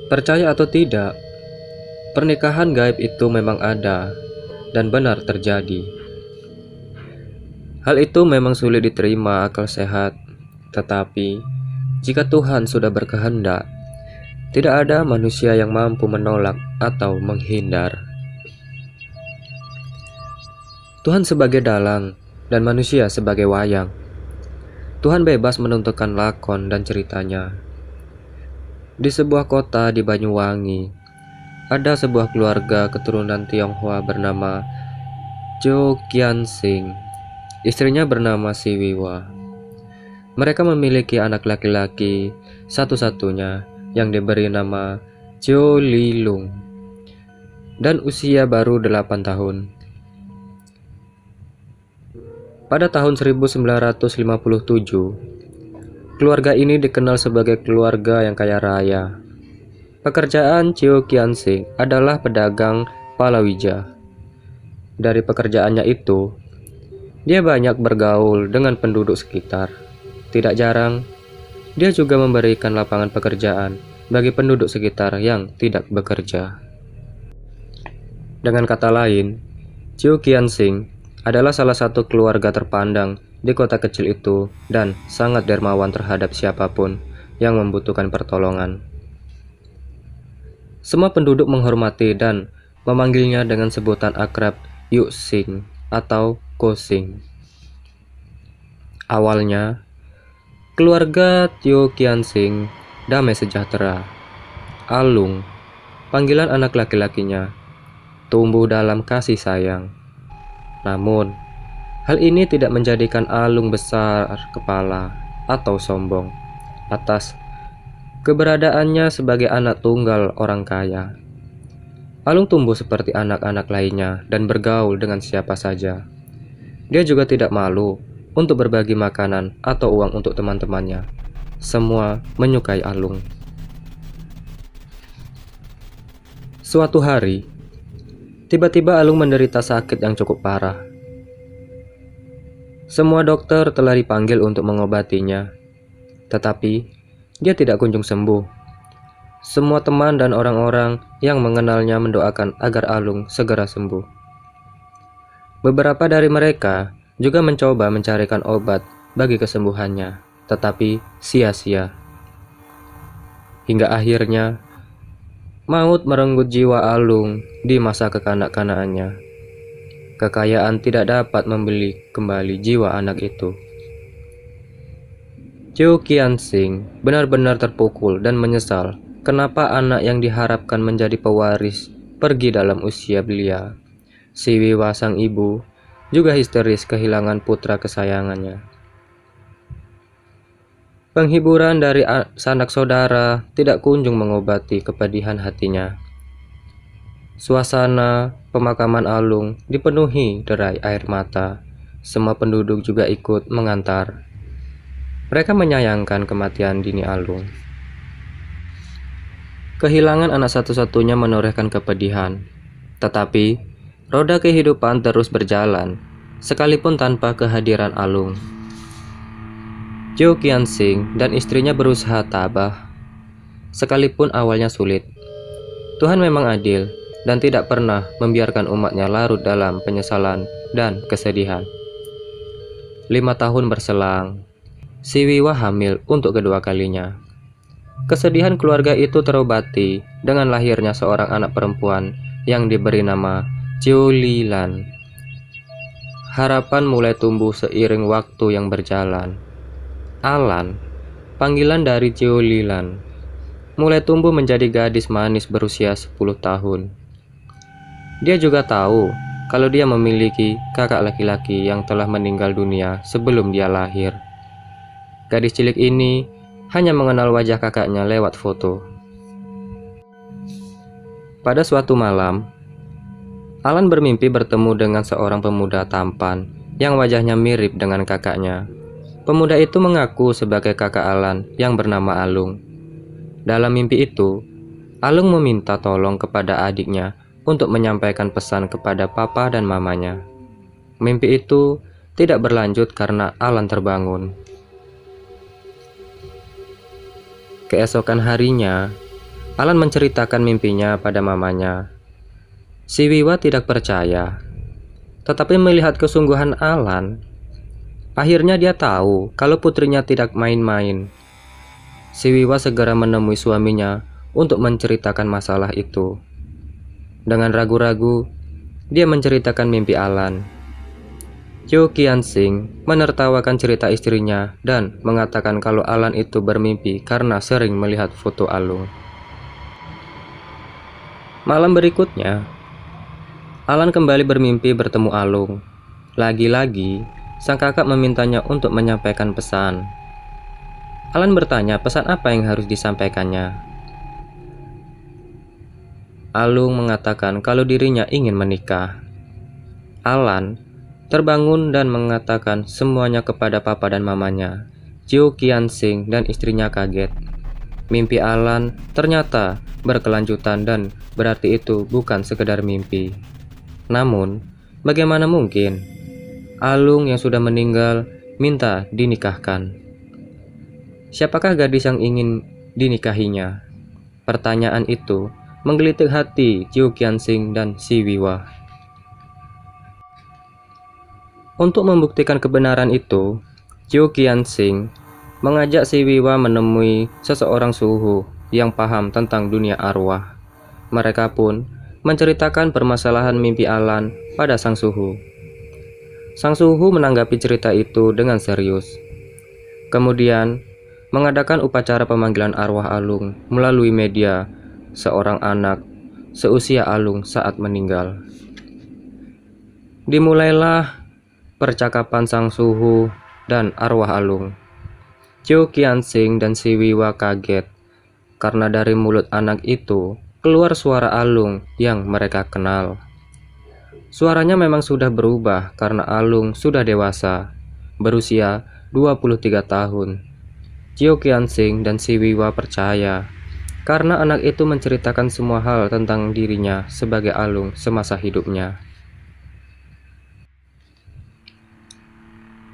Percaya atau tidak, pernikahan gaib itu memang ada dan benar terjadi. Hal itu memang sulit diterima akal sehat, tetapi jika Tuhan sudah berkehendak, tidak ada manusia yang mampu menolak atau menghindar. Tuhan sebagai dalang dan manusia sebagai wayang. Tuhan bebas menentukan lakon dan ceritanya. Di sebuah kota di Banyuwangi, ada sebuah keluarga keturunan Tionghoa bernama Jo Kian Sing. Istrinya bernama Si Wiwa. Mereka memiliki anak laki-laki satu-satunya yang diberi nama Jo Lilung dan usia baru 8 tahun. Pada tahun 1957, keluarga ini dikenal sebagai keluarga yang kaya raya. Pekerjaan Cheo Kian Sing adalah pedagang palawija. Dari pekerjaannya itu, dia banyak bergaul dengan penduduk sekitar. Tidak jarang, dia juga memberikan lapangan pekerjaan bagi penduduk sekitar yang tidak bekerja. Dengan kata lain, Cheo Kian Sing adalah salah satu keluarga terpandang di kota kecil itu dan sangat dermawan terhadap siapapun yang membutuhkan pertolongan. Semua penduduk menghormati dan memanggilnya dengan sebutan akrab Yu Sing atau Ko Sing. Awalnya, keluarga Tio Kian Sing damai sejahtera. Alung, panggilan anak laki-lakinya, tumbuh dalam kasih sayang. Namun, hal ini tidak menjadikan Alung besar kepala atau sombong atas keberadaannya sebagai anak tunggal orang kaya. Alung tumbuh seperti anak-anak lainnya dan bergaul dengan siapa saja. Dia juga tidak malu untuk berbagi makanan atau uang untuk teman-temannya. Semua menyukai Alung. Suatu hari, tiba-tiba Alung menderita sakit yang cukup parah. Semua dokter telah dipanggil untuk mengobatinya, tetapi dia tidak kunjung sembuh. Semua teman dan orang-orang yang mengenalnya mendoakan agar Alung segera sembuh. Beberapa dari mereka juga mencoba mencarikan obat bagi kesembuhannya, tetapi sia-sia. Hingga akhirnya, maut merenggut jiwa Alung di masa kekanak-kanakannya. Kekayaan tidak dapat membeli kembali jiwa anak itu. Cheo Kian Sing benar-benar terpukul dan menyesal kenapa anak yang diharapkan menjadi pewaris pergi dalam usia belia. Si Wiwa sang ibu juga histeris kehilangan putra kesayangannya. Penghiburan dari sanak saudara tidak kunjung mengobati kepedihan hatinya. Suasana pemakaman Alung dipenuhi derai air mata. Semua penduduk juga ikut mengantar. Mereka menyayangkan kematian dini Alung. Kehilangan anak satu-satunya menorehkan kepedihan. Tetapi, roda kehidupan terus berjalan, sekalipun tanpa kehadiran Alung. Jo Kian Sing dan istrinya berusaha tabah, sekalipun awalnya sulit. Tuhan memang adil dan tidak pernah membiarkan umatnya larut dalam penyesalan dan kesedihan. 5 tahun berselang, Si Wiwa hamil untuk kedua kalinya. Kesedihan keluarga itu terobati dengan lahirnya seorang anak perempuan yang diberi nama Cheo Lilan. Harapan mulai tumbuh seiring waktu yang berjalan. Alan, panggilan dari Cheo Lilan, mulai tumbuh menjadi gadis manis berusia 10 tahun. Dia juga tahu kalau dia memiliki kakak laki-laki yang telah meninggal dunia sebelum dia lahir. Gadis cilik ini hanya mengenal wajah kakaknya lewat foto. Pada suatu malam, Alan bermimpi bertemu dengan seorang pemuda tampan yang wajahnya mirip dengan kakaknya. Pemuda itu mengaku sebagai kakak Alan yang bernama Alung. Dalam mimpi itu, Alung meminta tolong kepada adiknya untuk menyampaikan pesan kepada papa dan mamanya. Mimpi itu tidak berlanjut karena Alan terbangun. Keesokan harinya, Alan menceritakan mimpinya pada mamanya. Si Wiwa tidak percaya, tetapi melihat kesungguhan Alan, akhirnya dia tahu kalau putrinya tidak main-main. Si Wiwa segera menemui suaminya untuk menceritakan masalah itu. Dengan ragu-ragu, dia menceritakan mimpi Alan. Chiu Qianxing menertawakan cerita istrinya dan mengatakan kalau Alan itu bermimpi karena sering melihat foto Alung. Malam berikutnya, Alan kembali bermimpi bertemu Alung. Lagi-lagi, sang kakak memintanya untuk menyampaikan pesan. Alan bertanya pesan apa yang harus disampaikannya. Alung mengatakan kalau dirinya ingin menikah. Alan terbangun dan mengatakan semuanya kepada papa dan mamanya. Chiu Qianxing dan istrinya kaget. Mimpi Alan ternyata berkelanjutan dan berarti itu bukan sekedar mimpi. Namun, bagaimana mungkin Alung yang sudah meninggal minta dinikahkan? Siapakah gadis yang ingin dinikahinya? Pertanyaan itu menggelitik hati Chiu Qianxing dan si Wiwa. Untuk membuktikan kebenaran itu, Chiu Qianxing mengajak si Wiwa menemui seseorang suhu yang paham tentang dunia arwah. Mereka pun menceritakan permasalahan mimpi Alan pada sang suhu. Sang suhu menanggapi cerita itu dengan serius. Kemudian, mengadakan upacara pemanggilan arwah Alung melalui media seorang anak seusia Alung saat meninggal. Dimulailah percakapan sang suhu dan arwah Alung. Chiu Qianxing dan si Wiwa kaget karena dari mulut anak itu keluar suara Alung yang mereka kenal. Suaranya memang sudah berubah karena Alung sudah dewasa, berusia 23 tahun. Chiu Qianxing dan si Wiwa percaya karena anak itu menceritakan semua hal tentang dirinya sebagai Alung semasa hidupnya.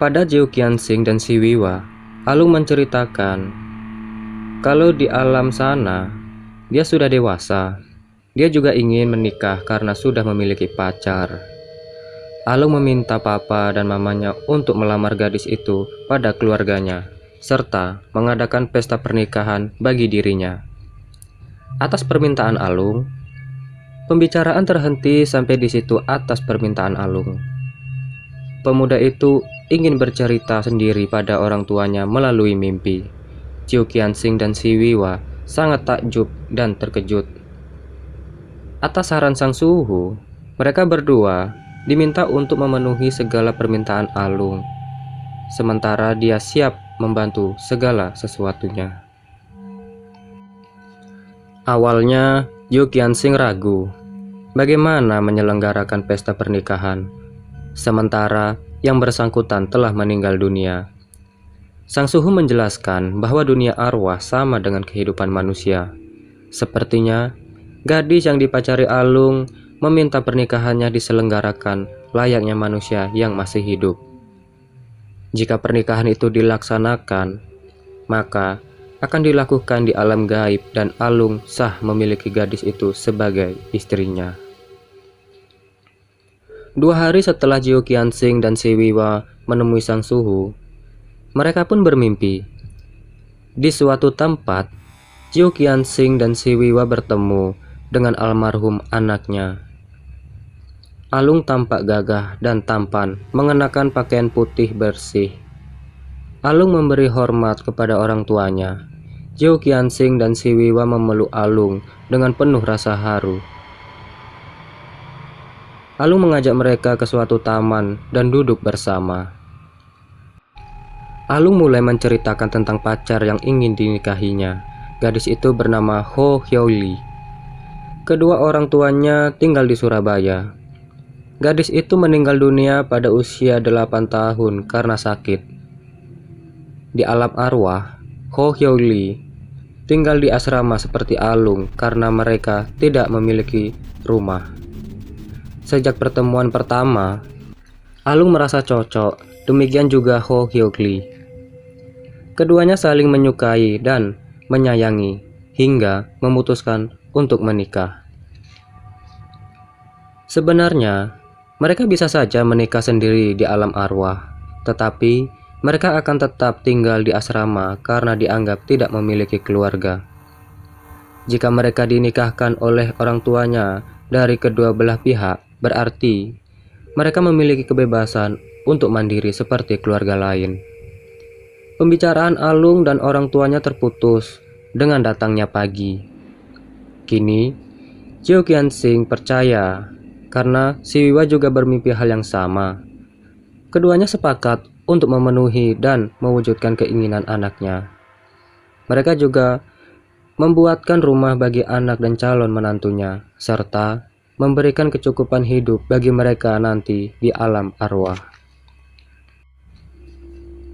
Pada Chiu Qianxing dan si Wiwa, Alung menceritakan kalau di alam sana dia sudah dewasa. Dia juga ingin menikah karena sudah memiliki pacar. Alung meminta papa dan mamanya untuk melamar gadis itu pada keluarganya, serta mengadakan pesta pernikahan bagi dirinya. Atas permintaan Alung, pembicaraan terhenti sampai di situ atas permintaan Alung. Pemuda itu ingin bercerita sendiri pada orang tuanya melalui mimpi. Chiu Qianxing dan si Wiwa sangat takjub dan terkejut. Atas saran sang suhu, mereka berdua diminta untuk memenuhi segala permintaan Alung, sementara dia siap membantu segala sesuatunya. Awalnya, Chiu Qianxing ragu bagaimana menyelenggarakan pesta pernikahan, sementara yang bersangkutan telah meninggal dunia. Sang suhu menjelaskan bahwa dunia arwah sama dengan kehidupan manusia. Sepertinya, gadis yang dipacari Alung meminta pernikahannya diselenggarakan layaknya manusia yang masih hidup. Jika pernikahan itu dilaksanakan, maka akan dilakukan di alam gaib dan Alung sah memiliki gadis itu sebagai istrinya. 2 hari setelah Chiu Qianxing dan si Wiwa menemui sang suhu, mereka pun bermimpi. Di suatu tempat, Chiu Qianxing dan si Wiwa bertemu dengan almarhum anaknya. Alung tampak gagah dan tampan, mengenakan pakaian putih bersih. Alung memberi hormat kepada orang tuanya. Chiu Qianxing dan si Wiwa memeluk Alung dengan penuh rasa haru. Alung mengajak mereka ke suatu taman dan duduk bersama. Alung mulai menceritakan tentang pacar yang ingin dinikahinya. Gadis itu bernama Ho Hyouli. Kedua orang tuanya tinggal di Surabaya. Gadis itu meninggal dunia pada usia 8 tahun karena sakit. Di alam arwah, Ho Hyouli tinggal di asrama seperti Alung karena mereka tidak memiliki rumah. Sejak pertemuan pertama, Alung merasa cocok, demikian juga Ho Hyouli. Keduanya saling menyukai dan menyayangi. hingga memutuskan untuk menikah. Sebenarnya, mereka bisa saja menikah sendiri di alam arwah, tetapi mereka akan tetap tinggal di asrama karena dianggap tidak memiliki keluarga. Jika mereka dinikahkan oleh orang tuanya dari kedua belah pihak, berarti mereka memiliki kebebasan untuk mandiri seperti keluarga lain. Pembicaraan Alung dan orang tuanya terputus dengan datangnya pagi. Kini, Chiu Qianxing percaya karena si Wiwa juga bermimpi hal yang sama. Keduanya sepakat untuk memenuhi dan mewujudkan keinginan anaknya. Mereka juga membuatkan rumah bagi anak dan calon menantunya, serta memberikan kecukupan hidup bagi mereka nanti di alam arwah.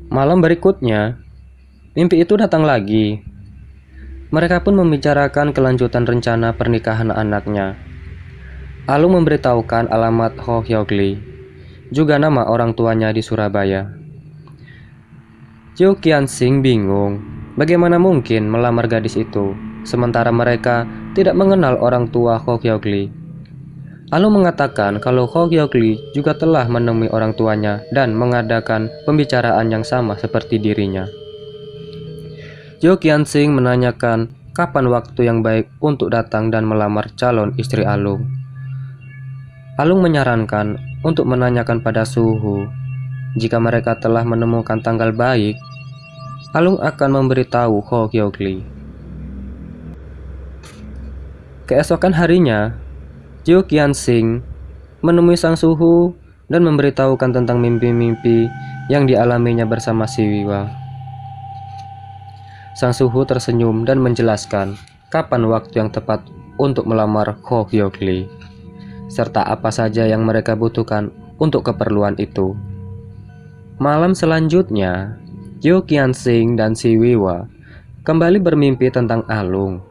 Malam berikutnya, mimpi itu datang lagi. Mereka pun membicarakan kelanjutan rencana pernikahan anaknya. Alung memberitahukan alamat Ho Hyogli, juga nama orang tuanya di Surabaya. Chiu Qianxing bingung, bagaimana mungkin melamar gadis itu, sementara mereka tidak mengenal orang tua Ho Hyogli. Alung mengatakan kalau Ho Hyogli juga telah menemui orang tuanya dan mengadakan pembicaraan yang sama seperti dirinya. Chiu Qianxing menanyakan kapan waktu yang baik untuk datang dan melamar calon istri Alung. Alung menyarankan untuk menanyakan pada suhu. Jika mereka telah menemukan tanggal baik, Alung akan memberitahu Ho Hyogli. Keesokan harinya, Chiu Qianxing menemui sang suhu dan memberitahukan tentang mimpi-mimpi yang dialaminya bersama si Wiwa. Sang suhu tersenyum dan menjelaskan kapan waktu yang tepat untuk melamar Ho Hyogli, serta apa saja yang mereka butuhkan untuk keperluan itu. Malam selanjutnya, Chiu Qianxing dan si Wiwa kembali bermimpi tentang Alung.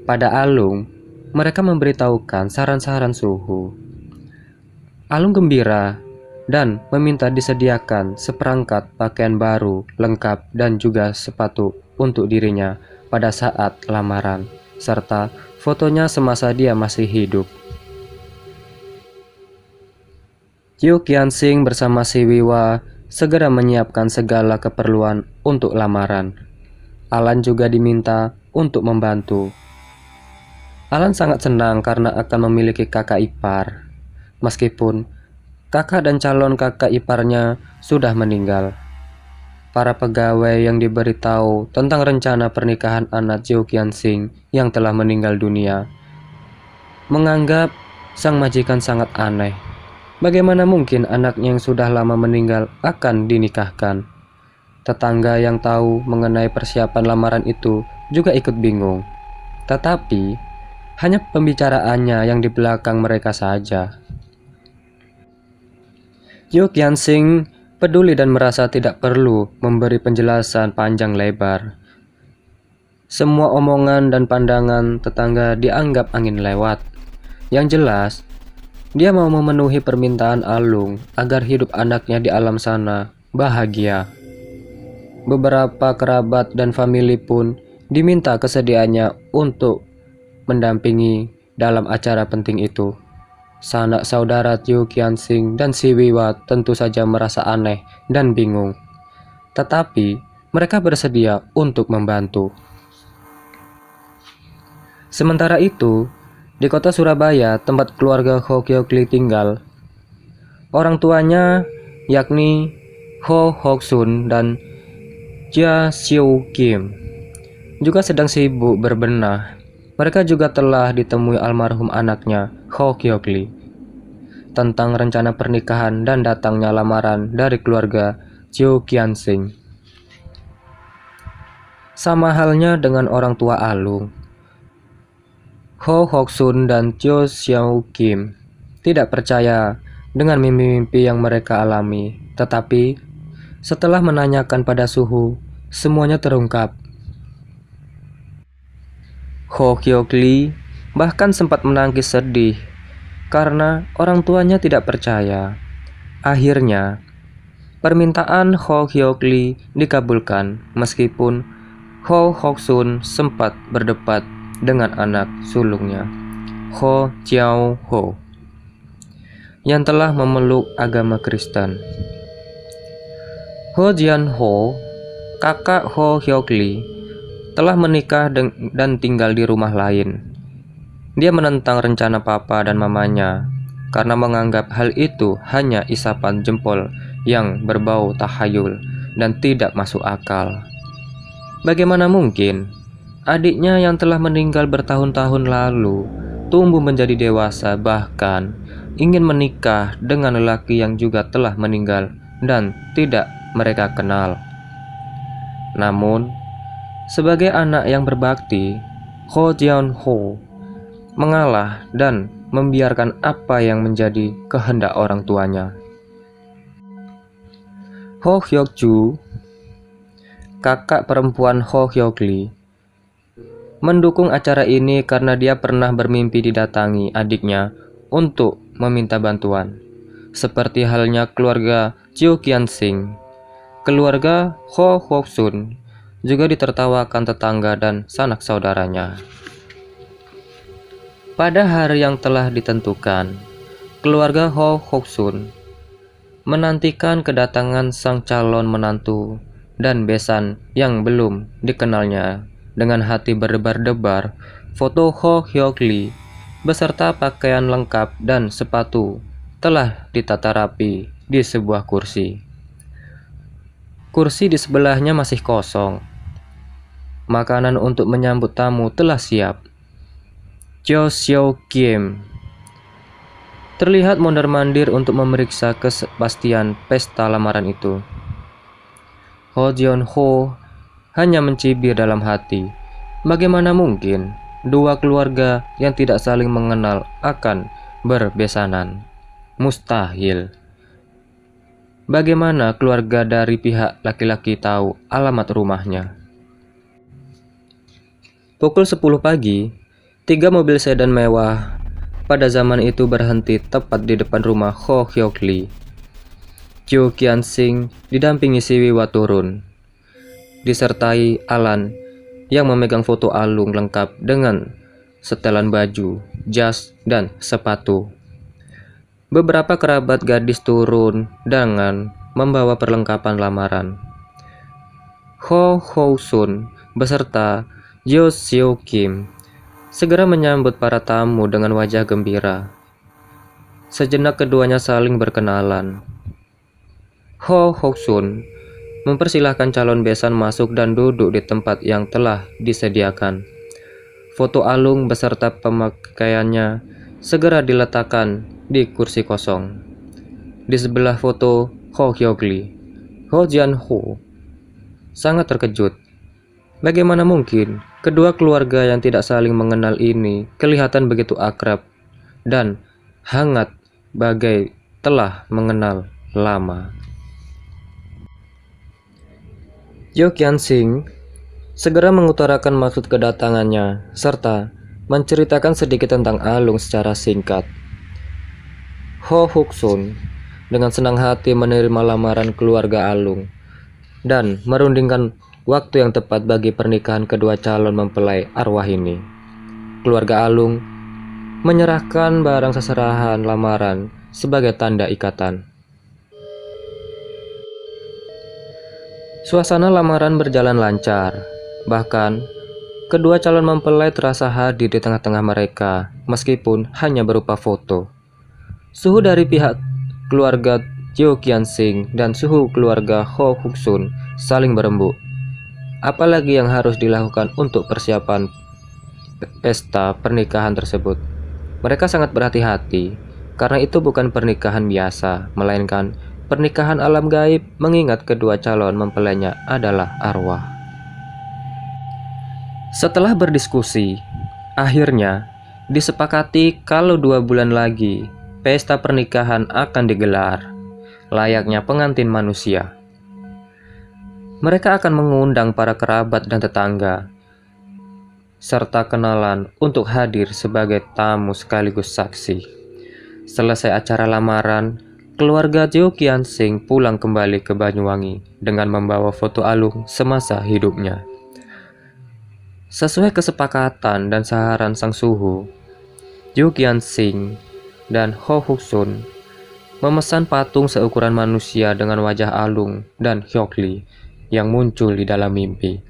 Pada Alung, mereka memberitahukan saran-saran suhu. Alung gembira dan meminta disediakan seperangkat pakaian baru lengkap dan juga sepatu untuk dirinya pada saat lamaran, serta fotonya semasa dia masih hidup. Chiu Qianxing bersama si Wiwa segera menyiapkan segala keperluan untuk lamaran. Alan juga diminta untuk membantu. Alan sangat senang karena akan memiliki kakak ipar, meskipun kakak dan calon kakak iparnya sudah meninggal. Para pegawai yang diberitahu tentang rencana pernikahan anak Chiu Qianxing yang telah meninggal dunia menganggap sang majikan sangat aneh. Bagaimana mungkin anaknya yang sudah lama meninggal akan dinikahkan? Tetangga yang tahu mengenai persiapan lamaran itu juga ikut bingung. Tetapi hanya pembicaraannya yang di belakang mereka saja. Chiu Qianxing peduli dan merasa tidak perlu memberi penjelasan panjang lebar. Semua omongan dan pandangan tetangga dianggap angin lewat. Yang jelas, dia mau memenuhi permintaan Alung agar hidup anaknya di alam sana bahagia. Beberapa kerabat dan famili pun diminta kesediaannya untuk mendampingi dalam acara penting itu. Sanak saudara Chiu Qianxing dan si Wiwa tentu saja merasa aneh dan bingung. Tetapi mereka bersedia untuk membantu. Sementara itu, di kota Surabaya tempat keluarga Ho Hyogli tinggal, orang tuanya yakni Ho Hoksun dan Jia Xiu Kim juga sedang sibuk berbenah. Mereka juga telah ditemui almarhum anaknya, Ho Hyogli, tentang rencana pernikahan dan datangnya lamaran dari keluarga Chiu Qianxing. Sama halnya dengan orang tua Alung, Ho Hoksun dan Jia Xiu Kim tidak percaya dengan mimpi-mimpi yang mereka alami. Tetapi setelah menanyakan pada suhu, semuanya terungkap. Ho Hyogli bahkan sempat menangis sedih karena orang tuanya tidak percaya. Akhirnya, permintaan Ho Hyogli dikabulkan meskipun Ho Hoksun sempat berdebat dengan anak sulungnya, Ho Jiao Ho, yang telah memeluk agama Kristen. Ho Jian Ho, kakak Ho Hyok Lee, telah menikah dan tinggal di rumah lain. Dia menentang rencana papa dan mamanya karena menganggap hal itu hanya isapan jempol yang berbau tahayul dan tidak masuk akal. Bagaimana mungkin adiknya yang telah meninggal bertahun-tahun lalu tumbuh menjadi dewasa, bahkan ingin menikah dengan lelaki yang juga telah meninggal dan tidak mereka kenal. Namun, sebagai anak yang berbakti, Ho Jian Ho mengalah dan membiarkan apa yang menjadi kehendak orang tuanya. Ho Hyok Ju, kakak perempuan Ho Hyok Lee, mendukung acara ini karena dia pernah bermimpi didatangi adiknya untuk meminta bantuan. Seperti halnya keluarga Chiu Kian Sing, keluarga Ho Hoksun juga ditertawakan tetangga dan sanak saudaranya. Pada hari yang telah ditentukan, keluarga Ho Hoksun menantikan kedatangan sang calon menantu dan besan yang belum dikenalnya. Dengan hati berdebar-debar, foto Ho Hyok Lee beserta pakaian lengkap dan sepatu telah ditata rapi di sebuah kursi. Kursi di sebelahnya masih kosong. Makanan untuk menyambut tamu telah siap. Jo Seo Kim terlihat mondar-mandir untuk memeriksa kepastian pesta lamaran itu. Ho Jian Ho hanya mencibir dalam hati. Bagaimana mungkin dua keluarga yang tidak saling mengenal akan berbesanan? Mustahil. Bagaimana keluarga dari pihak laki-laki tahu alamat rumahnya? Pukul 10 pagi, 3 mobil sedan mewah pada zaman itu berhenti tepat di depan rumah Ho Hyok Lee. Chiu Kian Sing didampingi si Wiwa turun, disertai Alan yang memegang foto alung lengkap dengan setelan baju, jas, dan sepatu. Beberapa kerabat gadis turun dengan membawa perlengkapan lamaran. Ho Hoksun beserta Jo Seo Kim segera menyambut para tamu dengan wajah gembira. Sejenak keduanya saling berkenalan. Ho Hoksun mempersilahkan calon besan masuk dan duduk di tempat yang telah disediakan. Foto alung beserta pemakaiannya segera diletakkan di kursi kosong. Di sebelah foto Ho Hyok Lee, Ho Jian Ho sangat terkejut. Bagaimana mungkin kedua keluarga yang tidak saling mengenal ini kelihatan begitu akrab dan hangat bagai telah mengenal lama. Jo Kian Sing segera mengutarakan maksud kedatangannya serta menceritakan sedikit tentang alung secara singkat. Ho Hoksun dengan senang hati menerima lamaran keluarga alung dan merundingkan waktu yang tepat bagi pernikahan kedua calon mempelai arwah ini. Keluarga alung menyerahkan barang seserahan lamaran sebagai tanda ikatan. Suasana lamaran berjalan lancar. Bahkan, kedua calon mempelai terasa hadir di tengah-tengah mereka, meskipun hanya berupa foto. Suhu dari pihak keluarga Chiu Kian Sing dan suhu keluarga Ho Hoksun saling berembuk. Apalagi yang harus dilakukan untuk persiapan pesta pernikahan tersebut? Mereka sangat berhati-hati, karena itu bukan pernikahan biasa, melainkan pernikahan alam gaib, mengingat kedua calon mempelainya adalah arwah. Setelah berdiskusi, akhirnya disepakati kalau 2 bulan lagi pesta pernikahan akan digelar, layaknya pengantin manusia. Mereka akan mengundang para kerabat dan tetangga, serta kenalan untuk hadir sebagai tamu sekaligus saksi. Selesai acara lamaran, keluarga Jo Kian Sing pulang kembali ke Banyuwangi dengan membawa foto alung semasa hidupnya. Sesuai kesepakatan dan saran sang suhu, Yu Qianxing dan Ho Huksun memesan patung seukuran manusia dengan wajah Alung dan Hyok Lee yang muncul di dalam mimpi.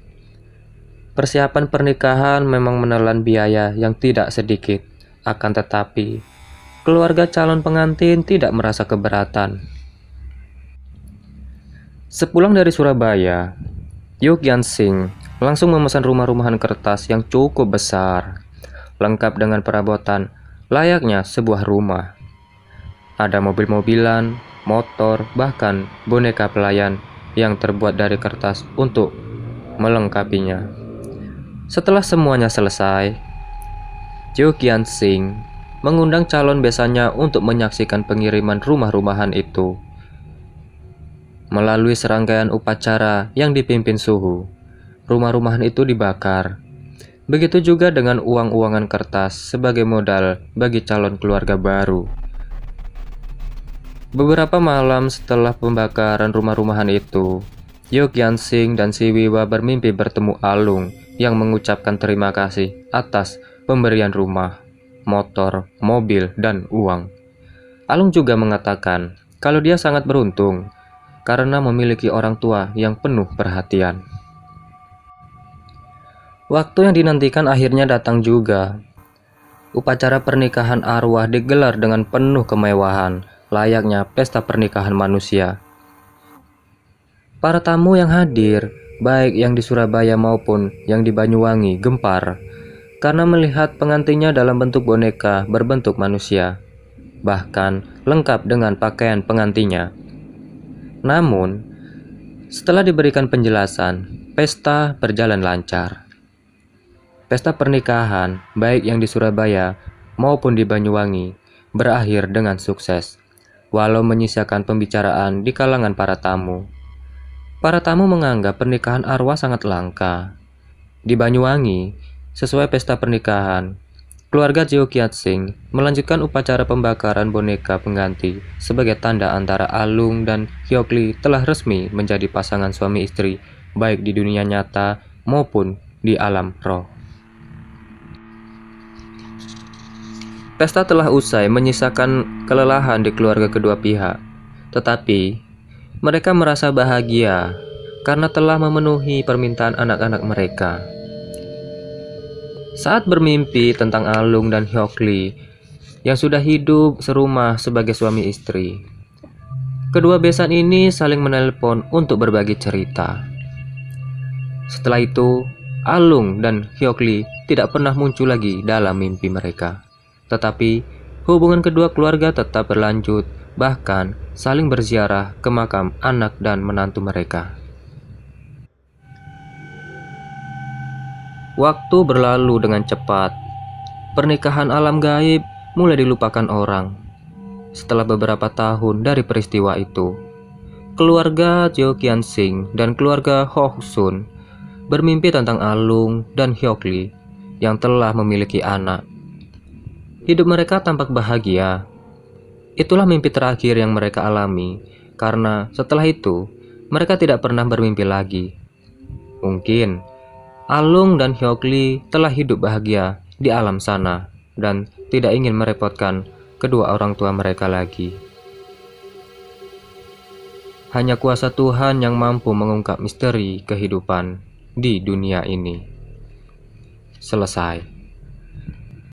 Persiapan pernikahan memang menelan biaya yang tidak sedikit, akan tetapi keluarga calon pengantin tidak merasa keberatan. Sepulang dari Surabaya, Yu Qianxing langsung memesan rumah-rumahan kertas yang cukup besar, lengkap dengan perabotan layaknya sebuah rumah. Ada mobil-mobilan, motor, bahkan boneka pelayan yang terbuat dari kertas untuk melengkapinya. Setelah semuanya selesai, Yu Qianxing mengundang calon besannya untuk menyaksikan pengiriman rumah-rumahan itu. Melalui serangkaian upacara yang dipimpin suhu, rumah-rumahan itu dibakar. Begitu juga dengan uang-uangan kertas sebagai modal bagi calon keluarga baru. Beberapa malam setelah pembakaran rumah-rumahan itu, Yu Qianxing dan Si Wiwa bermimpi bertemu Alung yang mengucapkan terima kasih atas pemberian rumah, motor, mobil, dan uang. Alung juga mengatakan kalau dia sangat beruntung karena memiliki orang tua yang penuh perhatian. Waktu yang dinantikan akhirnya datang juga. Upacara pernikahan arwah digelar dengan penuh kemewahan, layaknya pesta pernikahan manusia. Para tamu yang hadir, baik yang di Surabaya maupun yang di Banyuwangi, gempar karena melihat pengantinnya dalam bentuk boneka berbentuk manusia, bahkan lengkap dengan pakaian pengantinnya. Namun, setelah diberikan penjelasan, pesta berjalan lancar. Pesta pernikahan, baik yang di Surabaya maupun di Banyuwangi, berakhir dengan sukses, walau menyisakan pembicaraan di kalangan para tamu. Para tamu menganggap pernikahan arwah sangat langka. Di Banyuwangi, sesuai pesta pernikahan, keluarga Yu Qianxing melanjutkan upacara pembakaran boneka pengganti sebagai tanda antara Alung dan Hyok Lee telah resmi menjadi pasangan suami istri baik di dunia nyata maupun di alam roh. Pesta telah usai menyisakan kelelahan di keluarga kedua pihak, tetapi mereka merasa bahagia karena telah memenuhi permintaan anak-anak mereka. Saat bermimpi tentang Alung dan Hyok Lee yang sudah hidup serumah sebagai suami istri, kedua besan ini saling menelpon untuk berbagi cerita. Setelah itu, Alung dan Hyok Lee tidak pernah muncul lagi dalam mimpi mereka. Tetapi, hubungan kedua keluarga tetap berlanjut, bahkan saling berziarah ke makam anak dan menantu mereka. Waktu berlalu dengan cepat. Pernikahan alam gaib mulai dilupakan orang. Setelah beberapa tahun dari peristiwa itu, keluarga Yu Qianxing dan keluarga Ho Huksun bermimpi tentang Alung dan Hyok Lee yang telah memiliki anak. Hidup mereka tampak bahagia. Itulah mimpi terakhir yang mereka alami, karena setelah itu mereka tidak pernah bermimpi lagi. Mungkin Alung dan Hyok Lee telah hidup bahagia di alam sana dan tidak ingin merepotkan kedua orang tua mereka lagi. Hanya kuasa Tuhan yang mampu mengungkap misteri kehidupan di dunia ini. Selesai.